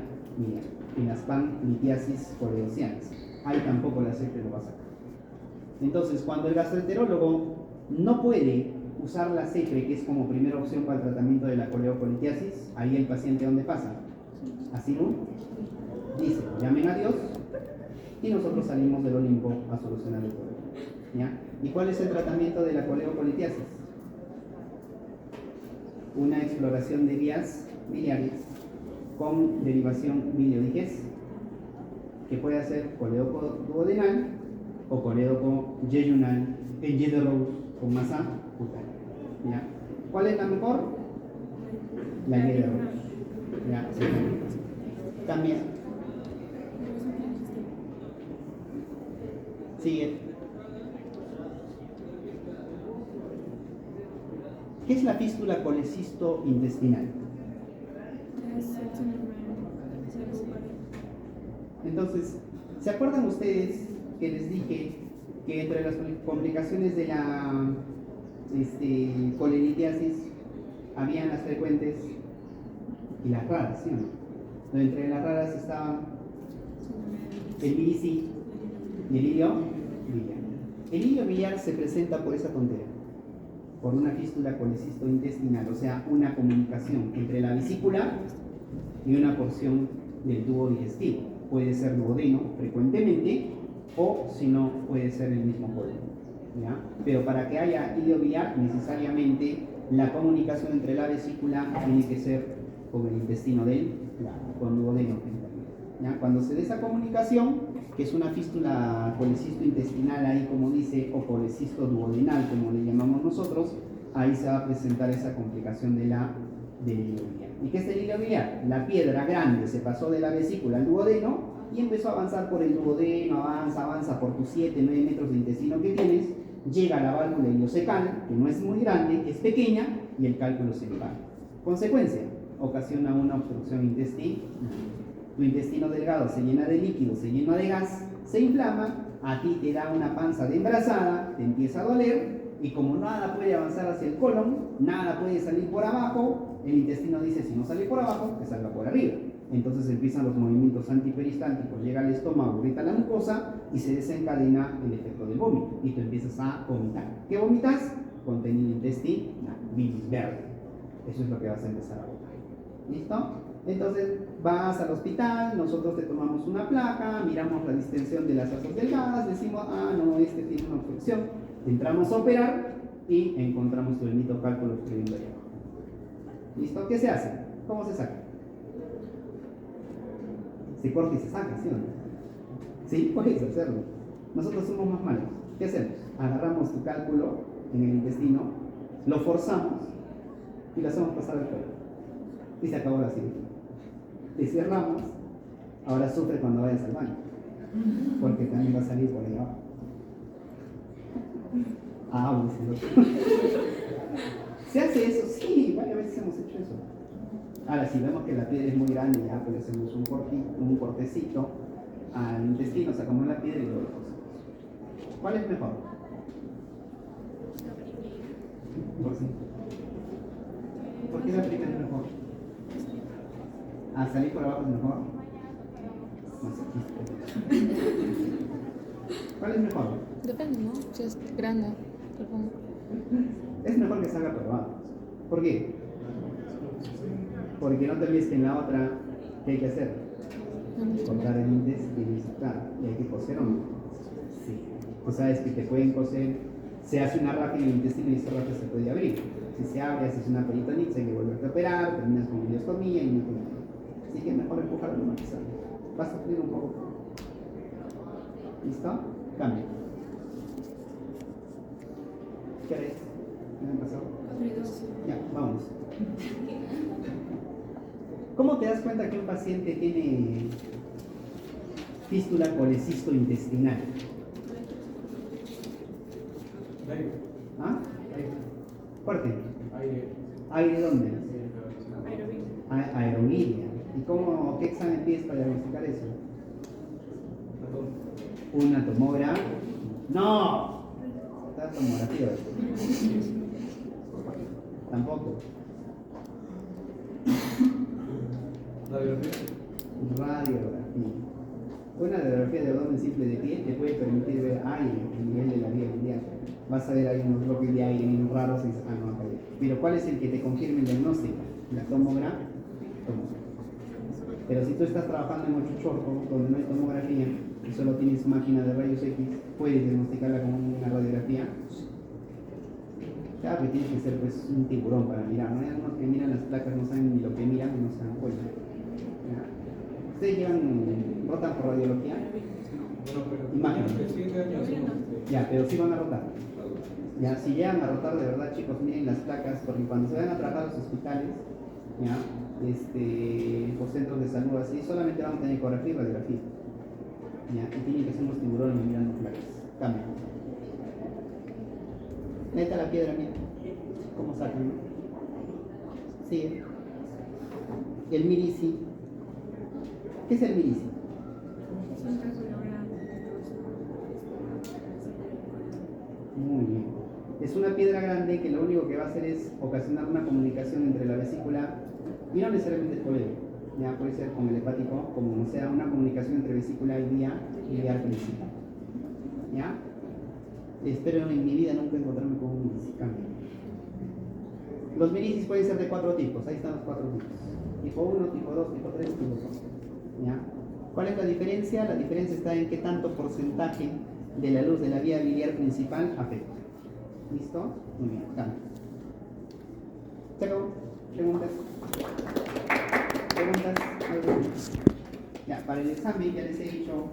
en las panlitiasis coleocianas, ahí tampoco la CEPRE lo va a sacar. Entonces, cuando el gastroenterólogo no puede usar la CEPRE, que es como primera opción para el tratamiento de la coleocolitiasis, ahí el paciente ¿dónde pasa? Así no, dice, llamen a Dios y nosotros salimos del Olimpo a solucionar el problema. ¿Ya? ¿Y cuál es el tratamiento de la coleocolitiasis? Una exploración de vías biliares con derivación biliodigés, que puede ser coleoduodenal Okoredoko, Yeyunal, Yederous, con masa, Utal. ¿Ya? ¿Cuál es la mejor? La Yederous. ¿Ya? Sí. Cambia. Sigue. ¿Qué es la fístula colecisto intestinal? Entonces, ¿se acuerdan ustedes que les dije que entre las complicaciones de la colelitiasis habían las frecuentes y las raras, ¿sí o no? Entre las raras estaban el bilici y el hilio biliar. El hilio biliar se presenta por esa tontera, por una fístula colecisto intestinal, o sea, una comunicación entre la vesícula y una porción del tubo digestivo. Puede ser duodeno frecuentemente, o si no, puede ser el mismo colon. ¿Ya? Pero para que haya hilio biliar, necesariamente la comunicación entre la vesícula tiene que ser con el intestino con duodeno. ¿Ya? Cuando se dé esa comunicación, que es una fístula colecisto intestinal, ahí como dice, o colecisto duodenal, como le llamamos nosotros, ahí se va a presentar esa complicación del hilio biliar. ¿Y qué es el hilio biliar? La piedra grande se pasó de la vesícula al duodeno y empezó a avanzar por el duodeno, avanza por tus 7-9 metros de intestino que tienes, llega a la válvula ileocecal, que no es muy grande, es pequeña, y el cálculo se eleva. Consecuencia, ocasiona una obstrucción intestinal. Tu intestino delgado se llena de líquido, se llena de gas, se inflama, a ti te da una panza de embarazada, te empieza a doler, y como nada puede avanzar hacia el colon, nada puede salir por abajo, el intestino dice, si no sale por abajo, que salga por arriba. Entonces empiezan los movimientos antiperistálticos, llega al estómago, irrita la mucosa y se desencadena el efecto del vómito. Y tú empiezas a vomitar. ¿Qué vomitas? Contenido intestinal, bilis verde. Eso es lo que vas a empezar a vomitar. ¿Listo? Entonces vas al hospital, nosotros te tomamos una placa, miramos la distensión de las asas delgadas, decimos, no, este tiene una obstrucción. Entramos a operar y encontramos tu bendito cálculo escribiendo ahí abajo. ¿Listo? ¿Qué se hace? ¿Cómo se saca? Se corta y se saca, ¿sí o no? Sí, puedes hacerlo. Nosotros somos más malos. ¿Qué hacemos? Agarramos tu cálculo en el intestino, lo forzamos y lo hacemos pasar al cuerpo. Y se acabó la cirugía. Te cerramos, ahora sufre cuando vayas al baño, porque también va a salir por ahí abajo. Dice el otro. ¿Se hace eso? Sí, varias veces hemos hecho eso. Ahora, si vemos que la piedra es muy grande, ya pues hacemos un cortecito al intestino, sacamos la piedra y luego lo cosemos. ¿Cuál es mejor? ¿Por qué la primera es mejor? ¿Salir por abajo es mejor? ¿Cuál es mejor? Depende, ¿no? Si es grande, supongo. Es mejor que salga por abajo. ¿Por qué? Porque no te olvides que en la otra, ¿qué hay que hacer? Cortar el intestino y sacar. ¿Y hay que coser o no? Sí. Tú sabes que te pueden coser, se hace una raja en el intestino y esa raja se puede abrir. Si se abre, haces una peritonitis, hay que volverte a operar, terminas con ileostomía y no con nada. Así que es mejor empujarlo lo más que salga. Vas a sufrir un poco. ¿Listo? Cambio. ¿Qué haré? ¿Qué me ha pasado? Ya, vamos. ¿Cómo te das cuenta que un paciente tiene fístula colecisto intestinal? ¿Ah? Fuerte. ¿Aire dónde? Aerovilia. ¿Y qué examen pides para diagnosticar eso? Una tomografía. ¡No! Está tomografía. Tampoco. Radiografía. Una radiografía de abdomen simple de pie te puede permitir ver el nivel de la vía biliar. Vas a ver ahí unos bloques de aire bien raros y dices, no, acá hay. Pero ¿cuál es el que te confirme el diagnóstico? La tomografía. Pero si tú estás trabajando en Ochuchorco, donde no hay tomografía y solo tienes máquina de rayos X, puedes diagnosticarla con una radiografía. Claro que tienes que ser pues un tiburón para mirar, ¿no? Hay algunos que miran las placas, no saben ni lo que miran y no se dan cuenta. ¿Ustedes rotan por radiología? Bueno, pero Imagen. que 7 años son, Ya, pero sí van a rotar. Ya, si llegan a rotar de verdad, chicos, miren las placas, porque cuando se van a trabajar a los hospitales, ya, los centros de salud así, solamente van a tener ecografía y radiografía. Ya, y tienen que ser unos tiburones mirando placas. Cambio. Ahí está la piedra, mira. ¿Cómo sacan? ¿No? Sigue. El mirisi. ¿Qué es el mirisi? Muy bien. Es una piedra grande que lo único que va a hacer es ocasionar una comunicación entre la vesícula y no necesariamente el colegio. Ya puede ser con el hepático, como no sea una comunicación entre vesícula y vía principal. ¿Ya? Espero en mi vida nunca encontrarme con un mirisi. Cambio. Los mirisis pueden ser de 4 tipos. Ahí están los 4 tipos. Tipo 1, tipo 2, tipo 3, tipo 4. ¿Ya? ¿Cuál es la diferencia? La diferencia está en qué tanto porcentaje de la luz de la vía biliar principal afecta. ¿Listo? Muy bien, cambio. ¿Se acabó? ¿Preguntas? ¿Preguntas? ¿Algo? Ya, para el examen ya les he dicho